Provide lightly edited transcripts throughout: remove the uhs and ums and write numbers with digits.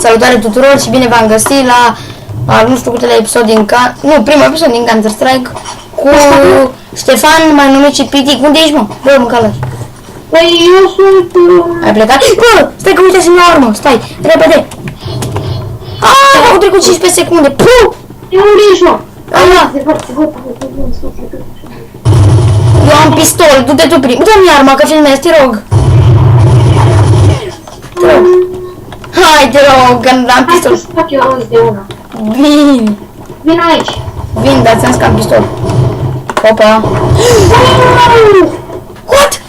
Salutare tuturor și bine v-am găsit la nu știu câtele episod din primul episod din Counter Strike cu Ștefan, mai numit și Pitic. Unde ești, mă? Bă, mâncală. Păi eu sunt... Ai plecat? Bă, stai că uite să-mi iau armă, stai, repede. Aaaa, au trecut 15 secunde. Puh! De unde ești, mă? Aia. Eu am pistol, du-te tu prim. Dă-mi arma că filmezi, te rog. Te rog. Hai, te rog, că am pistol. Hai să fac eu rost de una. Vin. Vin aici. Vin, dar ți-am scap pistol. Opa. What?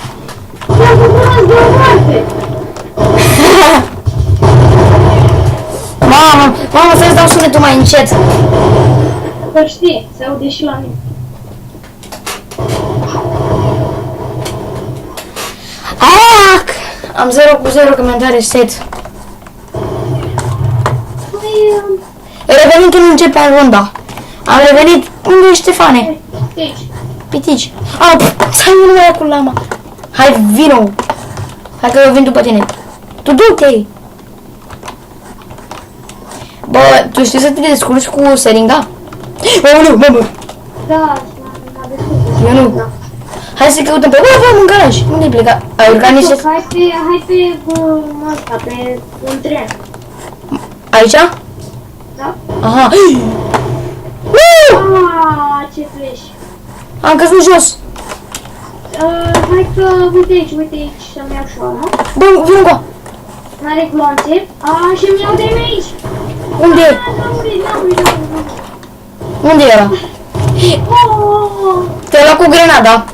Mi-am făcut rost de o moarte. Mamă, să-ți dau sunetul mai încet. Că știi, se aude și la mine. Ac! Am 0 cu 0 comentarii set. Păi... Revenim când începe runda. Am revenit. Unde ești, Ștefane? Aici. Pitici. Stai numai acolo, lama. Hai, vino. Hai că eu vin după tine. Tu du-te. Bă, tu știi să te descurci cu seringa? Oh, nu, bă. Da, m-a descurcat. Eu nu. Hai să căutăm pe... Bă, în garaj. Unde-i plecat? Ai urcat niște... Hai pe ăsta, pe un tren. Aici? Da? Aha. Ce flash. Am căzut jos. Hai că, uite aici, să-mi iau și armă. Bă, vin cu. N-are glonțe. Și-mi iau de aici. Unde e? N-am murit. Unde era? Te-ai luat cu grenada.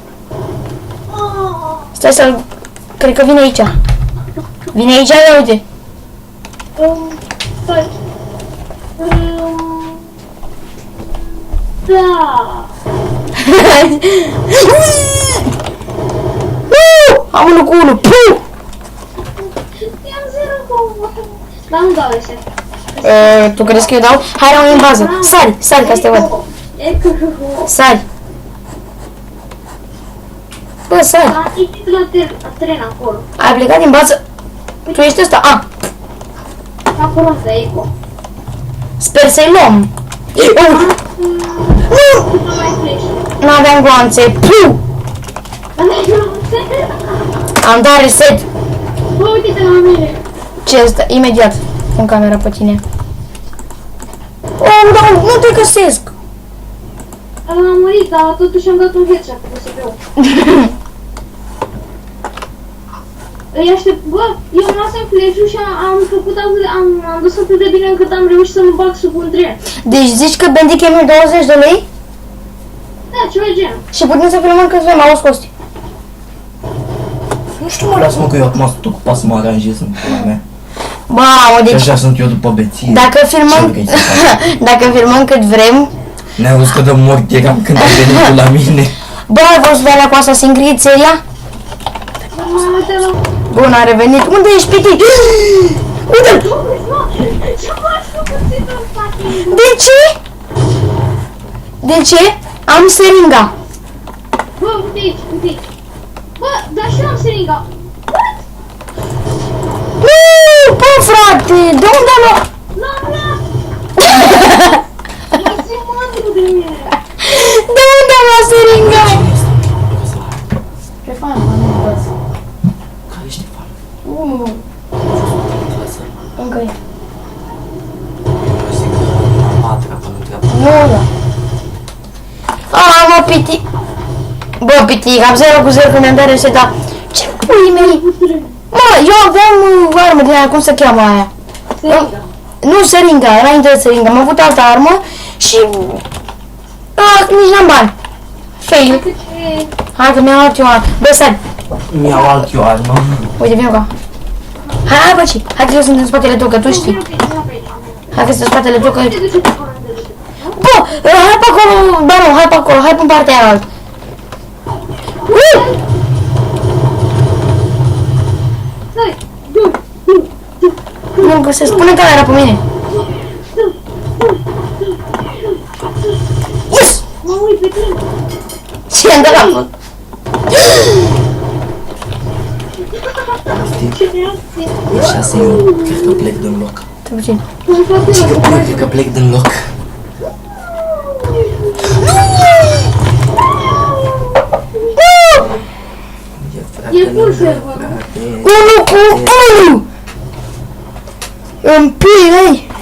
Stai să-l... Cred că vine aici. Vine aici, ia uite. Stai. Da. Am unul cu unul. Puh! I-am 0 cu... Dar nu dau ese. Tu crezi că eu dau? Hai, rămâi în bază. Sari ca să te văd. Sari. Bă, sari. Am ieșit la tren acolo. Ai plecat din bază? Tu ești ăsta? Acolo ăsta, eco. Sper să-i luăm. Nu mai flash. N-aveam gloanțe. Puh! Am dat reset. Bă, uite-te la mine. Ce ăsta? Imediat. Pun camera pe tine. Nu te găsesc. Am murit, dar totuși am dat un headshot cu USB-ul. Îi aștept, bă, eu îmi lasem flash-ul și am dus atât de bine încât am reușit să mă bag sub un tren. Deci zici că Bandicam e 20 de lei? Da, ceva gen. Și putem să filmăm câți vrem, auzi, Costi. Nu știu, mă, lasă-mă că eu acum sunt ocupat să mă aranjez în pula mea. Mamă, Și deci așa sunt eu după beție. dacă filmăm cât vrem. Ne-am văzut că de mort eram când ai venit tu la mine. Bă, ai văzut pe alea cu Assassin's Creed seria? Uite la... Bun, a revenit. Unde ești, Piti? Uite-l! Ce faci cu puținul fucking? De ce? De ce? Am seringa. Bă, uite aici. Bă, dar și eu am seringa. What? Nu, bă, frate, de unde am luat? Mă simt mândru de mine. De unde am luat seringa? Ștefan, Care ești, Ștefan? Încă e. Eu zic că am patra până întreabă. Nu, da. Mă, Piti. Bă, Piti, am 0 cu 0 comentarii să da. Ce pui mei? Mă, eu aveam armă din aia, cum se cheamă aia? Seringa. Nu seringa, înainte de seringa. Am avut altă armă și... nici n-am bani. Fail. Hai că mi-am luat eu armă. Bă, stai. Mi-au alt eu armă. Uite, vin acolo. Hai, băci. Hai că eu sunt în spatele tău, că tu știi. Hai că sunt în spatele tău, că... Bă, hai pe acolo, bă, nu, hai pe acolo, hai pe partea aia altă. Nu găsesc, pune camera pe mine. Yes! Mă uit pe tine. Ce-am dat la făt? Știi? 6 eu cred că plec din loc. Stai puțin. Uite că plec din loc. E full server. 1 cu 1! În pui, ei!